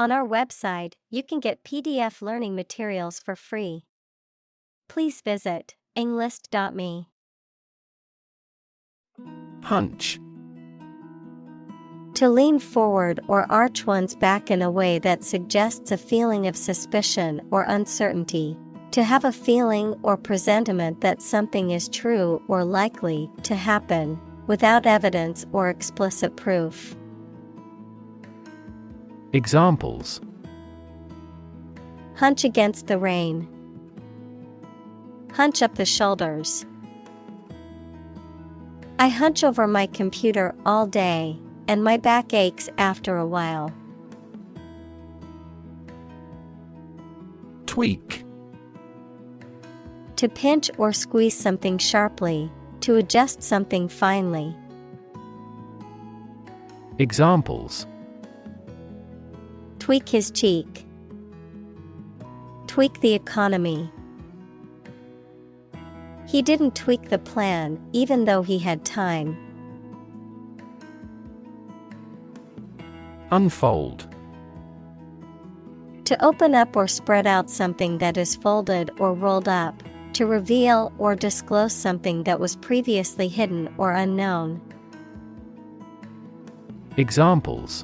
On our website, you can get PDF learning materials for free. Please visit englist.me. Hunch. To lean forward or arch one's back in a way that suggests a feeling of suspicion or uncertainty. To have a feeling or presentiment that something is true or likely to happen, without evidence or explicit proof. Examples: Hunch against the rain. Hunch up the shoulders. I hunch over my computer all day, and my back aches after a while. Tweak. To pinch or squeeze something sharply, to adjust something finely. Examples: Tweak his cheek. Tweak the economy. He didn't tweak the plan even though he had time. Unfold. To open up or spread out something that is folded or rolled up. To reveal or disclose something that was previously hidden or unknown. Examples: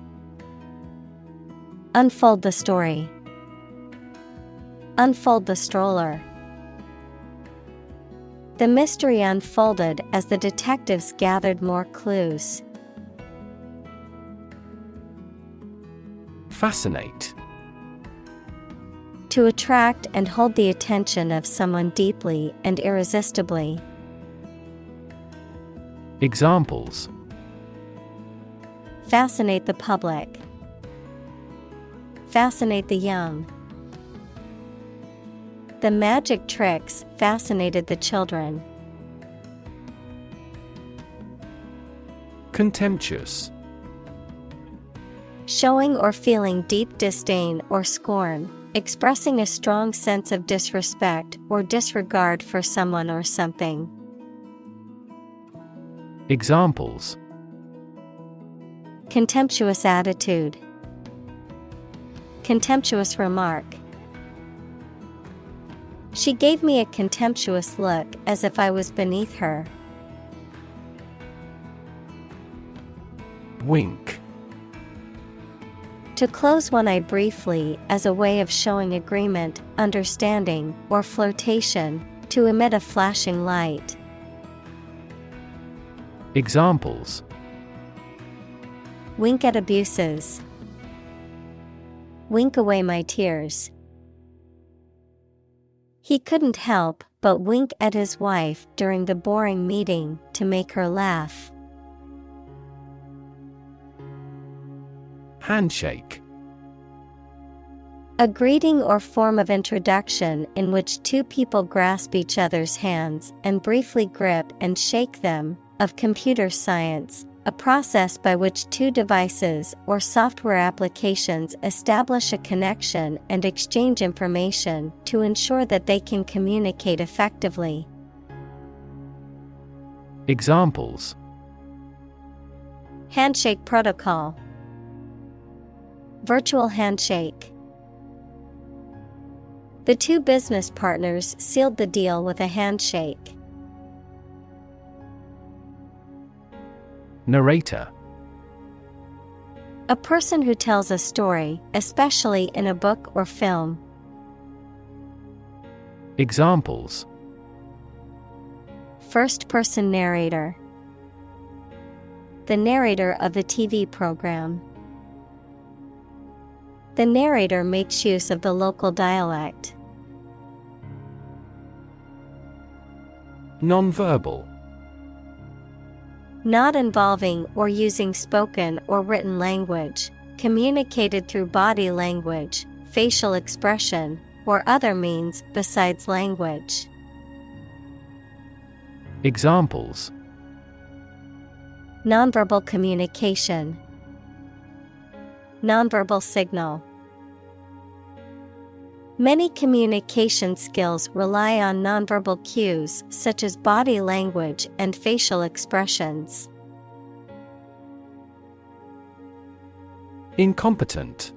Unfold the story. Unfold the stroller. The mystery unfolded as the detectives gathered more clues. Fascinate. To attract and hold the attention of someone deeply and irresistibly. Examples: Fascinate the public. Fascinate the young. The magic tricks fascinated the children. Contemptuous. Showing or feeling deep disdain or scorn, expressing a strong sense of disrespect or disregard for someone or something. Examples: Contemptuous attitude. Contemptuous remark. She gave me a contemptuous look as if I was beneath her. Wink. To close one eye briefly as a way of showing agreement, understanding, or flirtation. To emit a flashing light. Examples: Wink at abuses. Wink away my tears. He couldn't help but wink at his wife during the boring meeting to make her laugh. Handshake. A greeting or form of introduction in which two people grasp each other's hands and briefly grip and shake them. Of computer science, a process by which two devices or software applications establish a connection and exchange information to ensure that they can communicate effectively. Examples: Handshake protocol. Virtual handshake. The two business partners sealed the deal with a handshake. Narrator. A person who tells a story, especially in a book or film. Examples: First-person narrator. The narrator of the TV program. The narrator makes use of the local dialect. Nonverbal. Not involving or using spoken or written language, communicated through body language, facial expression, or other means besides language. Examples: Nonverbal communication. Nonverbal signal. Many communication skills rely on nonverbal cues such as body language and facial expressions. Incompetent.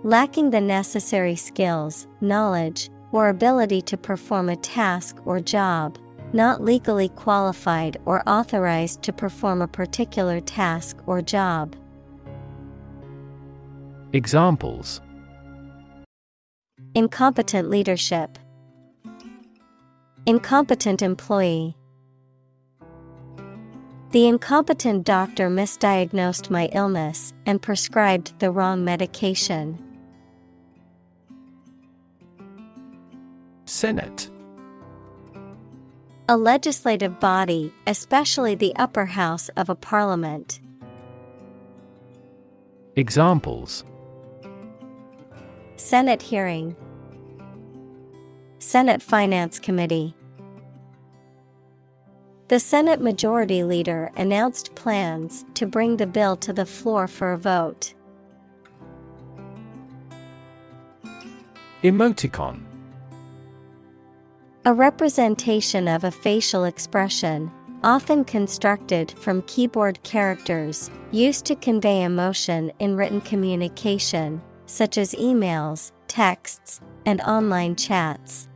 Lacking the necessary skills, knowledge, or ability to perform a task or job, not legally qualified or authorized to perform a particular task or job. Examples: Incompetent leadership. Incompetent employee. The incompetent doctor misdiagnosed my illness and prescribed the wrong medication. Senate. A legislative body, especially the upper house of a parliament. Examples: Senate hearing. Senate Finance Committee. The Senate Majority Leader announced plans to bring the bill to the floor for a vote. Emoticon. A representation of a facial expression, often constructed from keyboard characters, used to convey emotion in written communication, such as emails, texts, and online chats.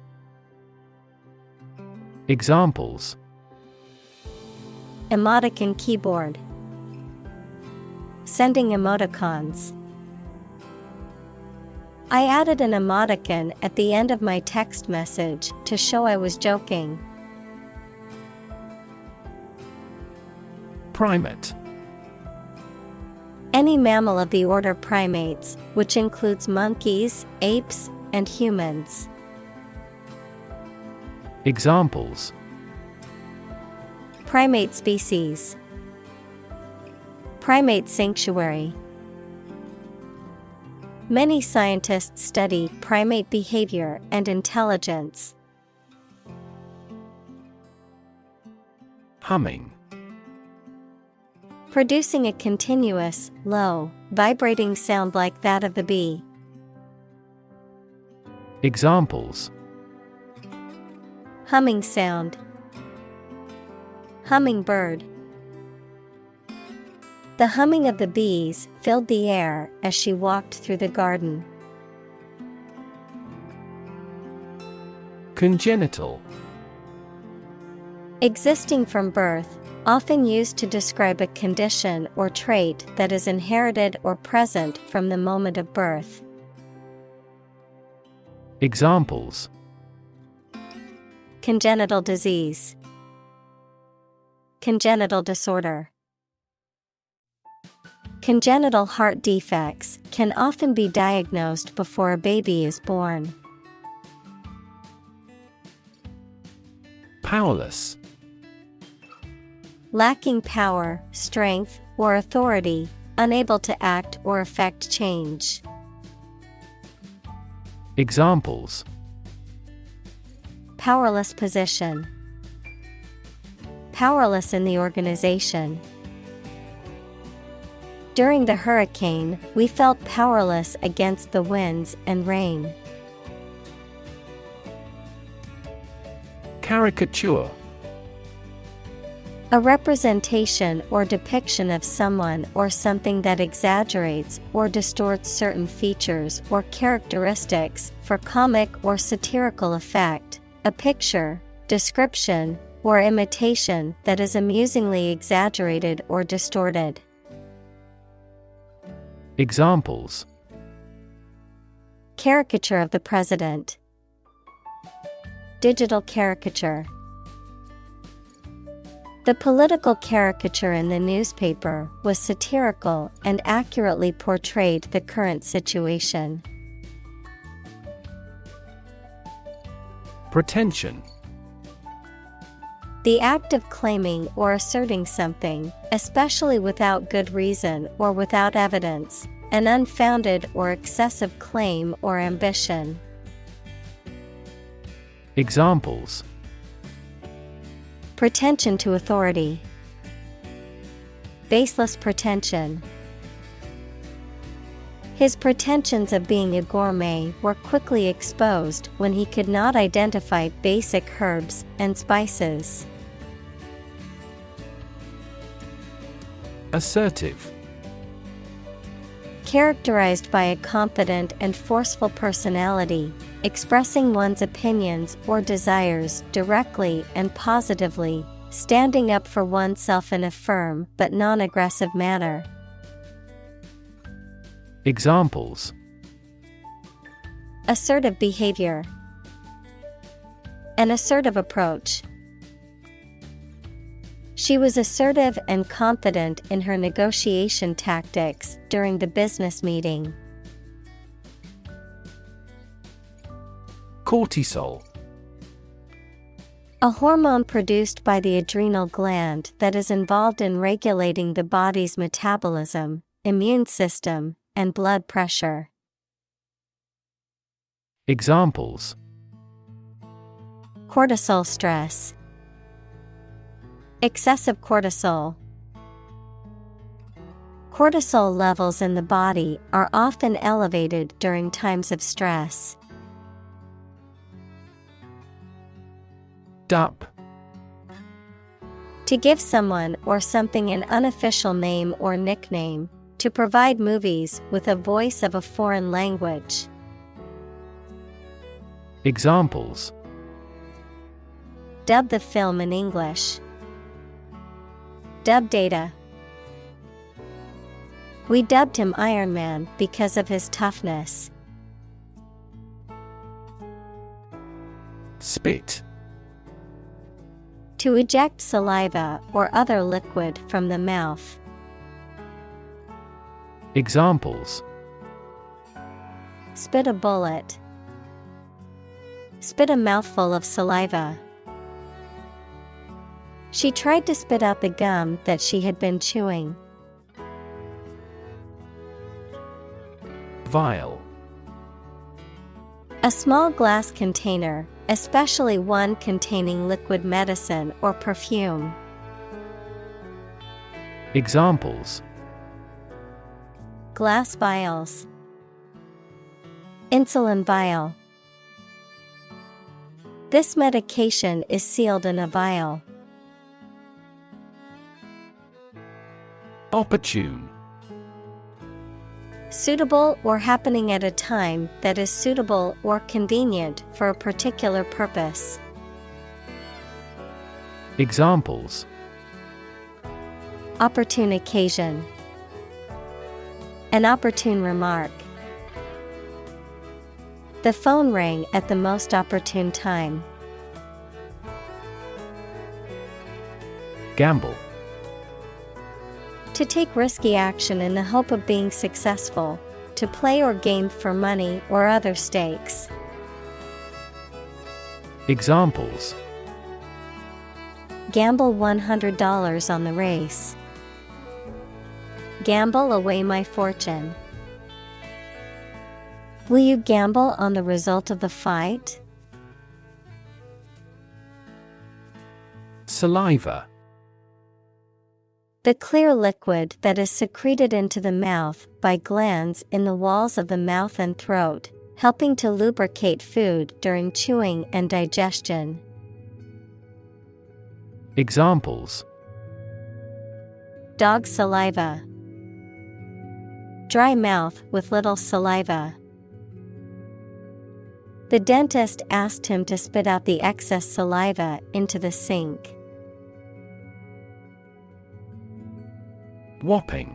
Examples: Emoticon keyboard. Sending emoticons. I added an emoticon at the end of my text message to show I was joking. Primate. Any mammal of the order primates, which includes monkeys, apes, and humans. Examples: Primate species. Primate sanctuary. Many scientists study primate behavior and intelligence. Humming. Producing a continuous, low, vibrating sound like that of the bee. Examples: Humming sound. Hummingbird. The humming of the bees filled the air as she walked through the garden. Congenital. Existing from birth, often used to describe a condition or trait that is inherited or present from the moment of birth. Examples: Congenital disease. Congenital disorder. Congenital heart defects can often be diagnosed before a baby is born. Powerless. Lacking power, strength, or authority, unable to act or effect change. Examples: Powerless position. Powerless in the organization. During the hurricane, we felt powerless against the winds and rain. Caricature. A representation or depiction of someone or something that exaggerates or distorts certain features or characteristics for comic or satirical effect. A picture, description, or imitation that is amusingly exaggerated or distorted. Examples: Caricature of the president. Digital caricature. The political caricature in the newspaper was satirical and accurately portrayed the current situation. Pretension. The act of claiming or asserting something, especially without good reason or without evidence, an unfounded or excessive claim or ambition. Examples: Pretension to authority. Baseless pretension. His pretensions of being a gourmet were quickly exposed when he could not identify basic herbs and spices. Assertive. Characterized by a confident and forceful personality, expressing one's opinions or desires directly and positively, standing up for oneself in a firm but non-aggressive manner. Examples: Assertive behavior. An assertive approach. She was assertive and confident in her negotiation tactics during the business meeting. Cortisol. A hormone produced by the adrenal gland that is involved in regulating the body's metabolism, immune system, and blood pressure. Examples: Cortisol stress. Excessive cortisol. Cortisol levels in the body are often elevated during times of stress. Dup. To give someone or something an unofficial name or nickname, to provide movies with a voice of a foreign language. Examples: Dub the film in English. Dub data. We dubbed him Iron Man because of his toughness. Spit. To eject saliva or other liquid from the mouth. Examples: Spit a bullet. Spit a mouthful of saliva. She tried to spit out the gum that she had been chewing. Vial. A small glass container, especially one containing liquid medicine or perfume. Examples: Glass vials. Insulin vial. This medication is sealed in a vial. Opportune. Suitable or happening at a time that is suitable or convenient for a particular purpose. Examples: Opportune occasion. An opportune remark. The phone rang at the most opportune time. Gamble. To take risky action in the hope of being successful, to play or game for money or other stakes. Examples: Gamble $100 on the race. Gamble away my fortune. Will you gamble on the result of the fight? Saliva. The clear liquid that is secreted into the mouth by glands in the walls of the mouth and throat, helping to lubricate food during chewing and digestion. Examples: Dog saliva. Dry mouth with little saliva. The dentist asked him to spit out the excess saliva into the sink. Whopping.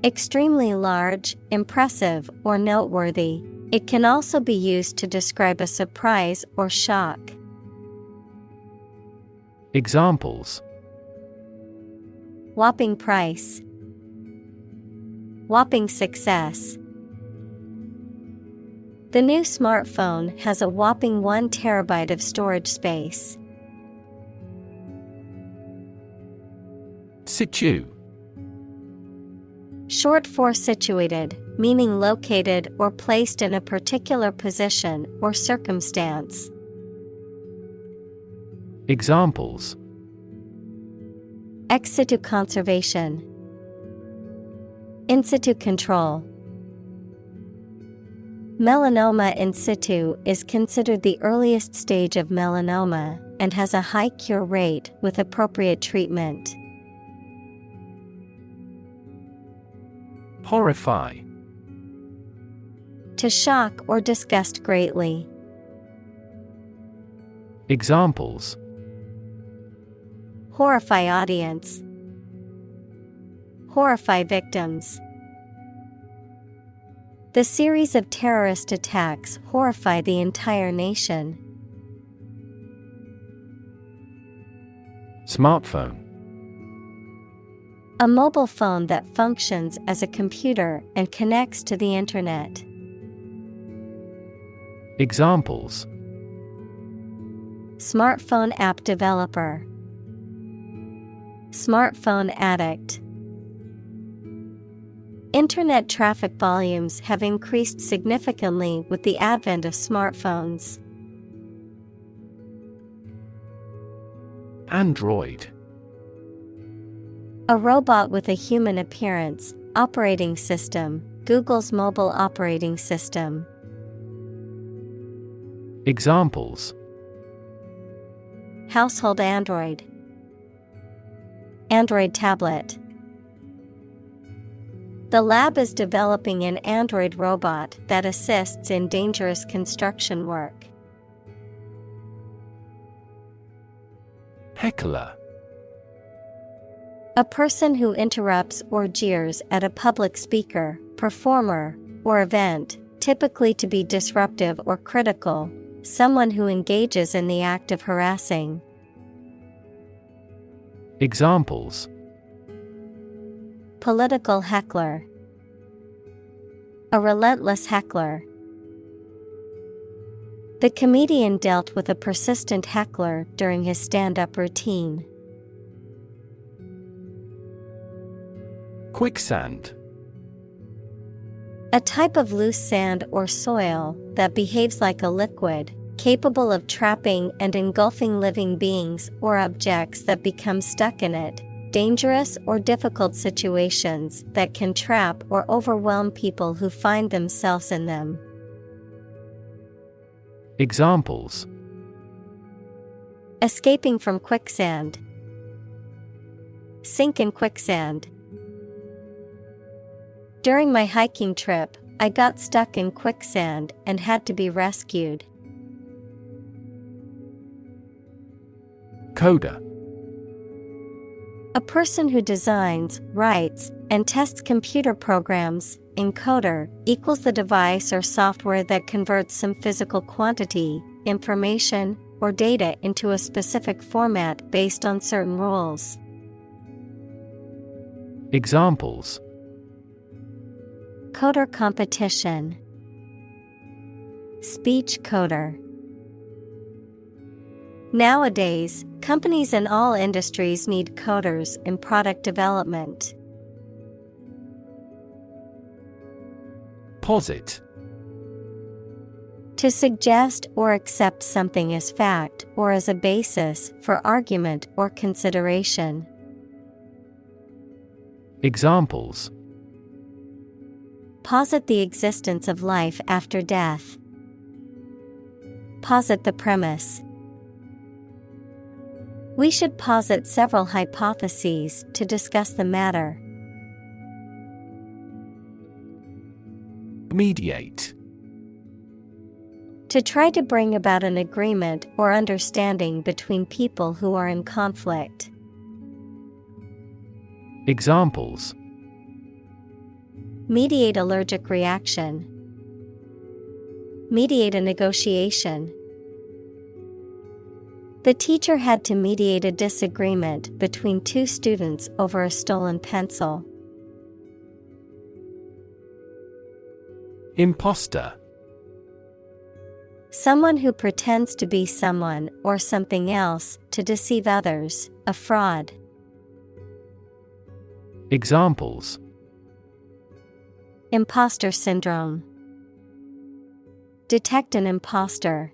Extremely large, impressive, or noteworthy. It can also be used to describe a surprise or shock. Examples: Whopping price. Whopping success. The new smartphone has a whopping 1 terabyte of storage space. Situ. Short for situated, meaning located or placed in a particular position or circumstance. Examples: Ex situ conservation. In situ control. Melanoma in situ is considered the earliest stage of melanoma and has a high cure rate with appropriate treatment. Horrify. To shock or disgust greatly. Examples: Horrify audience. Horrify victims. The series of terrorist attacks horrify the entire nation. Smartphone. A mobile phone that functions as a computer and connects to the internet. Examples: Smartphone app developer. Smartphone addict. Internet traffic volumes have increased significantly with the advent of smartphones. Android. A robot with a human appearance, operating system, Google's mobile operating system. Examples: Household Android. Android tablet. The lab is developing an android robot that assists in dangerous construction work. Heckler. A person who interrupts or jeers at a public speaker, performer, or event, typically to be disruptive or critical, someone who engages in the act of harassing. Examples: Political heckler. A relentless heckler. The comedian dealt with a persistent heckler during his stand-up routine. Quicksand. A type of loose sand or soil that behaves like a liquid, capable of trapping and engulfing living beings or objects that become stuck in it. Dangerous or difficult situations that can trap or overwhelm people who find themselves in them. Examples: Escaping from quicksand. Sink in quicksand. During my hiking trip, I got stuck in quicksand and had to be rescued. Coder. A person who designs, writes, and tests computer programs. Encoder equals the device or software that converts some physical quantity, information, or data into a specific format based on certain rules. Examples: Coder competition. Speech coder. Nowadays, companies in all industries need coders in product development. Posit. To suggest or accept something as fact or as a basis for argument or consideration. Examples: Posit the existence of life after death. Posit the premise. We should posit several hypotheses to discuss the matter. Mediate. To try to bring about an agreement or understanding between people who are in conflict. Examples: Mediate allergic reaction. Mediate a negotiation. The teacher had to mediate a disagreement between two students over a stolen pencil. Imposter. Someone who pretends to be someone or something else to deceive others, a fraud. Examples: Imposter syndrome. Detect an imposter.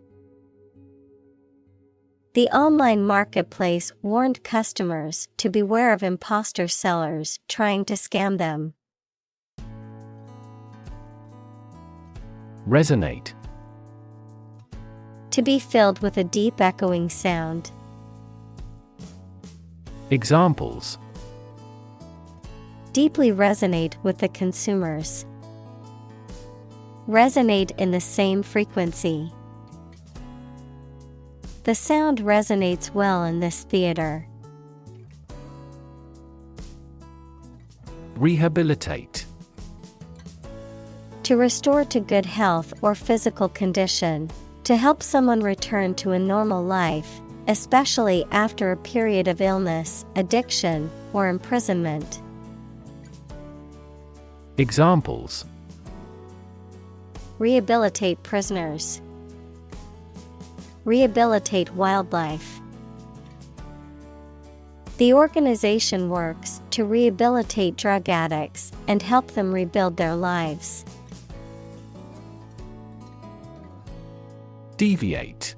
The online marketplace warned customers to beware of imposter sellers trying to scam them. Resonate. To be filled with a deep echoing sound. Examples: Deeply resonate with the consumers. Resonate in the same frequency. The sound resonates well in this theater. Rehabilitate. To restore to good health or physical condition. To help someone return to a normal life, especially after a period of illness, addiction, or imprisonment. Examples: Rehabilitate prisoners. Rehabilitate wildlife. The organization works to rehabilitate drug addicts and help them rebuild their lives. Deviate.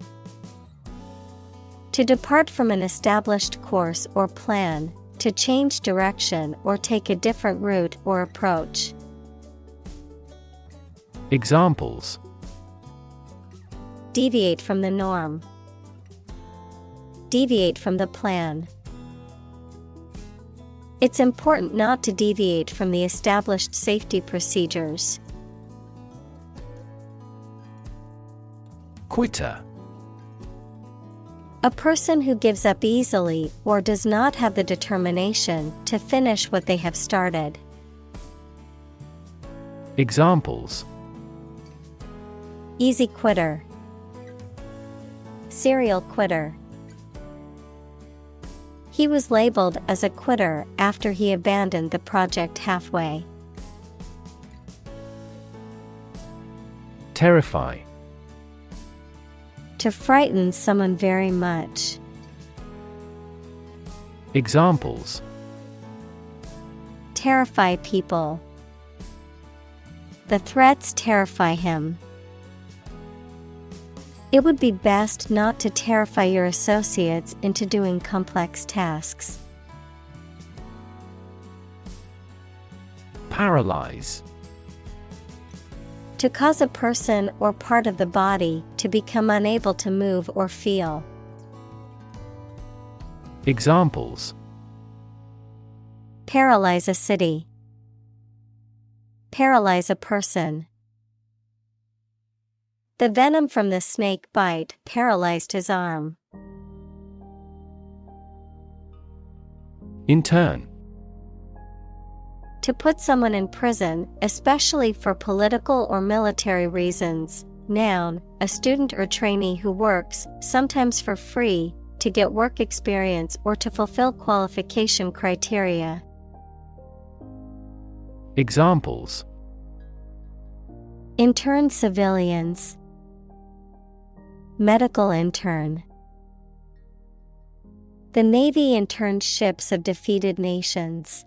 To depart from an established course or plan, to change direction or take a different route or approach. Examples: Deviate from the norm. Deviate from the plan. It's important not to deviate from the established safety procedures. Quitter. A person who gives up easily or does not have the determination to finish what they have started. Examples: Easy quitter. Serial quitter. He was labeled as a quitter after he abandoned the project halfway. Terrify. To frighten someone very much. Examples: Terrify people. The threats terrify him. It would be best not to terrify your associates into doing complex tasks. Paralyze. To cause a person or part of the body to become unable to move or feel. Examples: Paralyze a city. Paralyze a person. The venom from the snake bite paralyzed his arm. Intern. To put someone in prison, especially for political or military reasons. Noun, a student or trainee who works, sometimes for free, to get work experience or to fulfill qualification criteria. Examples: Intern civilians. Medical intern. The Navy interned ships of defeated nations.